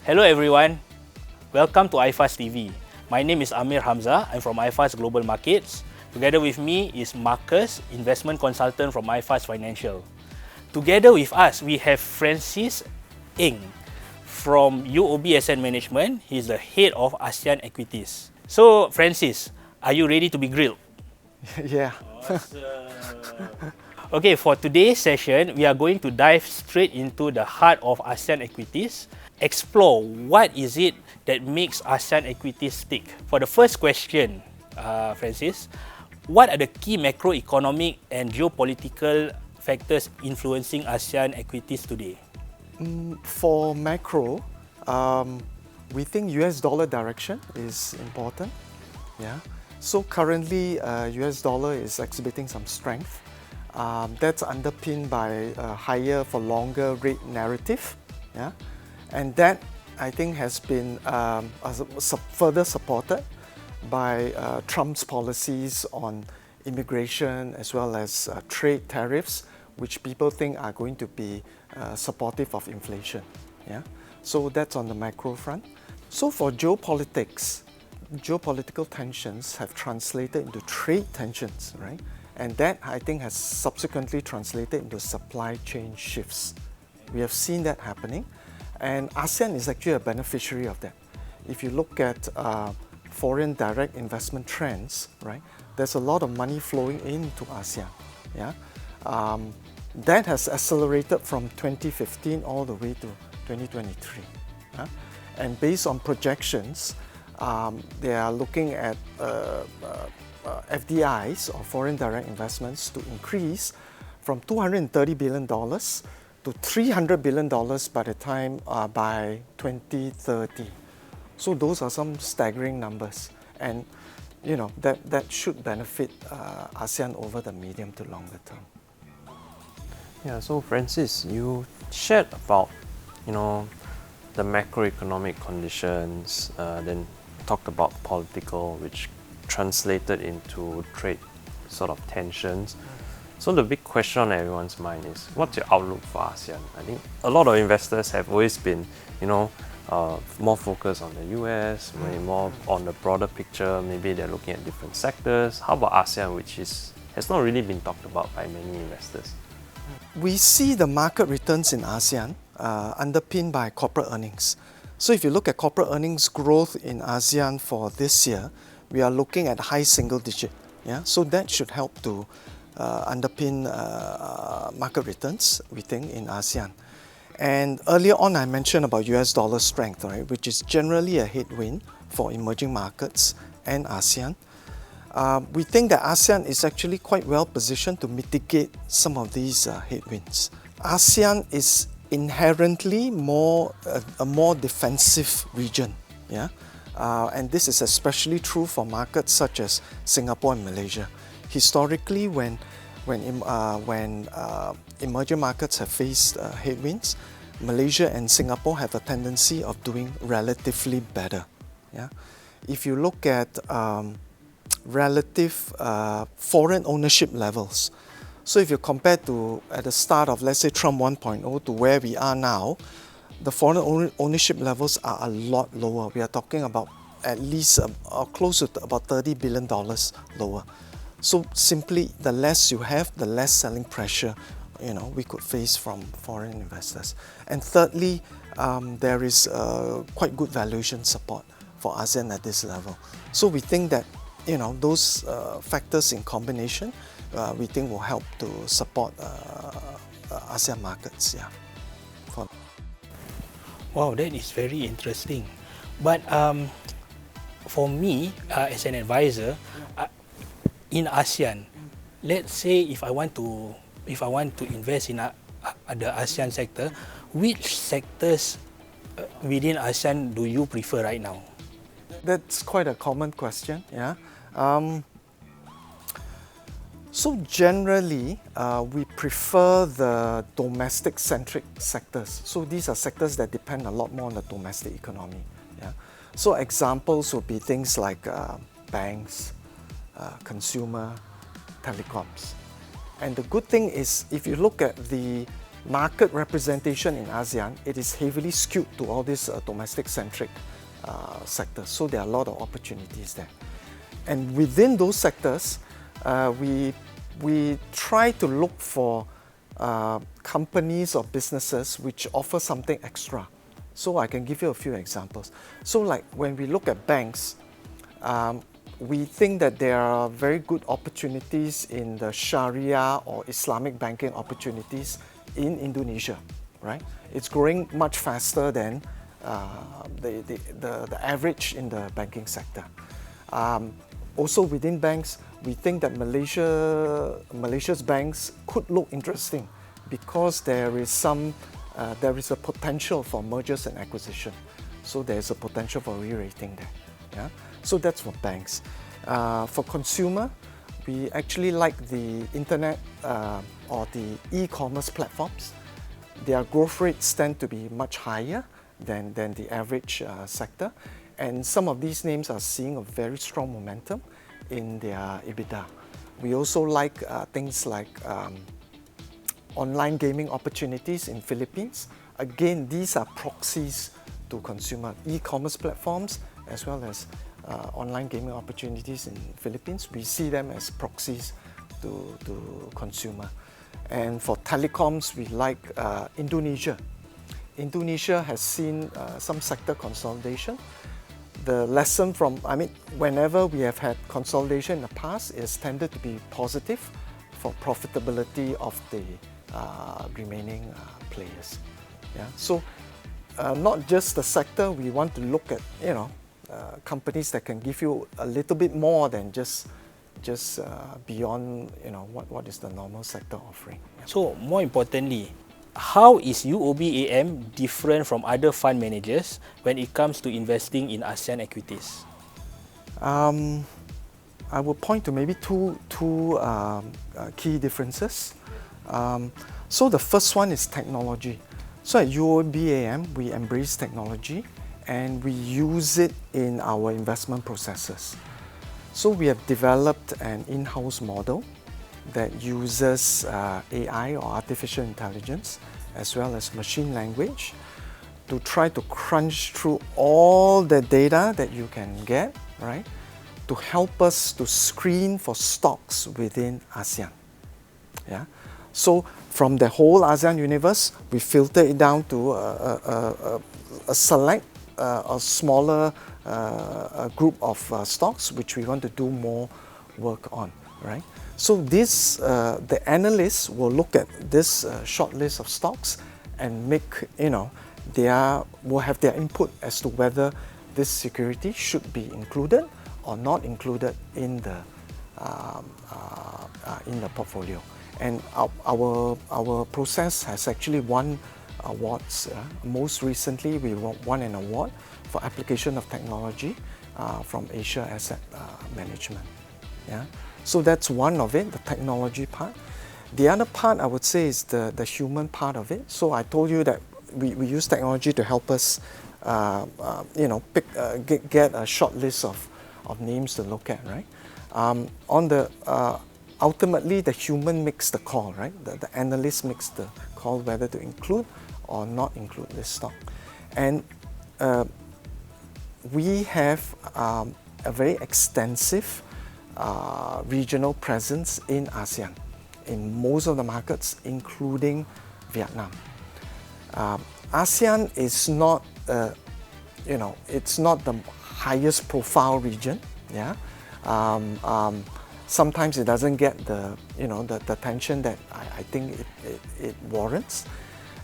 Hello everyone, welcome to iFast TV. My name is Amir Hamzah, I'm from iFast Global Markets. Together with me is Marcus, investment consultant from iFast Financial. Together with us, we have Francis Eng from UOB Asset Management. He's the head of ASEAN Equities. So Francis, are you ready to be grilled? Yeah. Awesome. Okay, for today's session, we are going to dive straight into the heart of ASEAN Equities, explore what is it that makes ASEAN Equities tick. For the first question, Francis, what are the key macroeconomic and geopolitical factors influencing ASEAN Equities today? For macro, we think US dollar direction is important. Yeah. So currently, US dollar is exhibiting some strength. That's underpinned by a higher for longer rate narrative. Yeah. And that, I think, has been further supported by Trump's policies on immigration as well as trade tariffs, which people think are going to be supportive of inflation. Yeah? So that's on the macro front. So for geopolitics, geopolitical tensions have translated into trade tensions, right? And that, I think, has subsequently translated into supply chain shifts. We have seen that happening, and ASEAN is actually a beneficiary of that. If you look at foreign direct investment trends, right, there's a lot of money flowing into ASEAN. Yeah? That has accelerated from 2015 all the way to 2023. And based on projections, they are looking at FDIs, or foreign direct investments, to increase from $230 billion to $300 billion by the time by 2030. So those are some staggering numbers, and you know that should benefit ASEAN over the medium to longer term. Yeah, so Francis, you shared about the macroeconomic conditions, then talked about political, which translated into trade sort of tensions. So the big question on everyone's mind is, what's your outlook for ASEAN? I think a lot of investors have always been, more focused on the US, maybe more on the broader picture. Maybe they're looking at different sectors. How about ASEAN, which has not really been talked about by many investors? We see the market returns in ASEAN underpinned by corporate earnings. So if you look at corporate earnings growth in ASEAN for this year, we are looking at high single digit. Yeah? So that should help to underpin market returns, we think, in ASEAN. And earlier on, I mentioned about US dollar strength, right, which is generally a headwind for emerging markets and ASEAN. We think that ASEAN is actually quite well positioned to mitigate some of these headwinds. ASEAN is inherently a more defensive region, yeah? And this is especially true for markets such as Singapore and Malaysia. Historically, when emerging markets have faced headwinds, Malaysia and Singapore have a tendency of doing relatively better. Yeah? If you look at relative foreign ownership levels, so if you compare to at the start of, let's say, Trump 1.0 to where we are now, the foreign ownership levels are a lot lower. We are talking about at least close to about $30 billion lower. So simply, the less you have, the less selling pressure we could face from foreign investors. And thirdly, there is quite good valuation support for ASEAN at this level. So we think that those factors in combination, we think will help to support ASEAN markets. Yeah. Wow, that is very interesting. But for me, as an advisor, in ASEAN, let's say if I want to invest in the ASEAN sector, which sectors within ASEAN do you prefer right now? That's quite a common question. Yeah. So generally, we prefer the domestic-centric sectors. So these are sectors that depend a lot more on the domestic economy. Yeah? So examples would be things like banks, consumer, telecoms. And the good thing is, if you look at the market representation in ASEAN, it is heavily skewed to all these domestic-centric sectors. So there are a lot of opportunities there. And within those sectors, we try to look for companies or businesses which offer something extra. So I can give you a few examples. So like when we look at banks, we think that there are very good opportunities in the Sharia or Islamic banking opportunities in Indonesia, right? It's growing much faster than the average in the banking sector. Also within banks, we think that Malaysia's banks could look interesting because there is a potential for mergers and acquisition. So there's a potential for re-rating there. Yeah? So that's for banks. For consumer, we actually like the internet or the e-commerce platforms. Their growth rates tend to be much higher than the average sector. And some of these names are seeing a very strong momentum in their EBITDA. We also like things like online gaming opportunities in Philippines. Again, these are proxies to consumer e-commerce platforms as well as online gaming opportunities in Philippines. We see them as proxies to consumer. And for telecoms, we like Indonesia. Indonesia has seen some sector consolidation. The lesson from, whenever we have had consolidation in the past, is tended to be positive for profitability of the remaining players. Yeah? So not just the sector, we want to look at companies that can give you a little bit more than just beyond what is the normal sector offering. Yeah. So more importantly, how is UOB AM different from other fund managers when it comes to investing in ASEAN equities? I will point to maybe two key differences. So the first one is technology. So at UOB AM, we embrace technology and we use it in our investment processes. So we have developed an in-house model that uses AI or artificial intelligence as well as machine language to try to crunch through all the data that you can get, right, to help us to screen for stocks within ASEAN. Yeah? So from the whole ASEAN universe, we filter it down to a select, a smaller group of stocks which we want to do more work on, right? So this, the analysts will look at this short list of stocks and make, will have their input as to whether this security should be included or not included in the portfolio. And our process has actually won awards. Most recently, we won an award for application of technology from Asia Asset Management. Yeah? So that's one of it, the technology part. The other part I would say is the human part of it. So I told you that we use technology to help us get a short list of names to look at, right? Ultimately, the human makes the call, right? The analyst makes the call whether to include or not include this stock. And we have a very extensive regional presence in ASEAN, in most of the markets, including Vietnam. ASEAN is not, it's not the highest profile region. Yeah. Sometimes it doesn't get the attention that I think it warrants,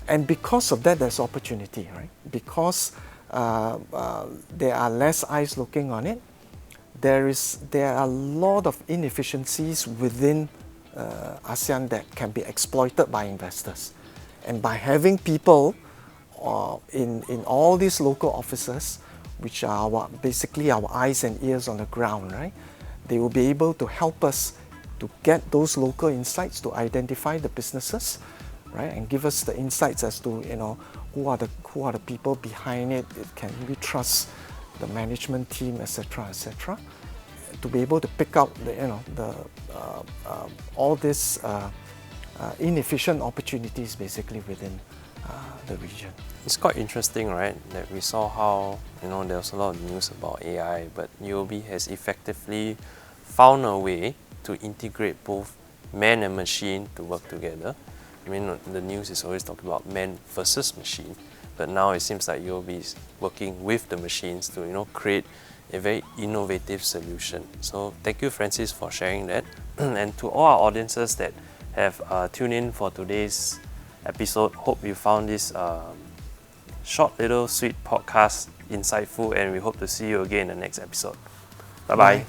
and because of that, there's opportunity, right? Because there are less eyes looking on it. There are a lot of inefficiencies within ASEAN that can be exploited by investors, and by having people in all these local offices, which are basically our eyes and ears on the ground, right? They will be able to help us to get those local insights, to identify the businesses, right, and give us the insights as to who are the people behind it. Can we trust the management team, etc., etc., to be able to pick out all these inefficient opportunities basically within the region. It's quite interesting, right? That we saw how, there was a lot of news about AI, but UOB has effectively found a way to integrate both man and machine to work together. I mean, the news is always talking about man versus machine, but now it seems like UOB is working with the machines to, create a very innovative solution. So thank you, Francis, for sharing that. And to all our audiences that have tuned in for today's episode, hope you found this short little sweet podcast insightful, and we hope to see you again in the next episode. Bye bye.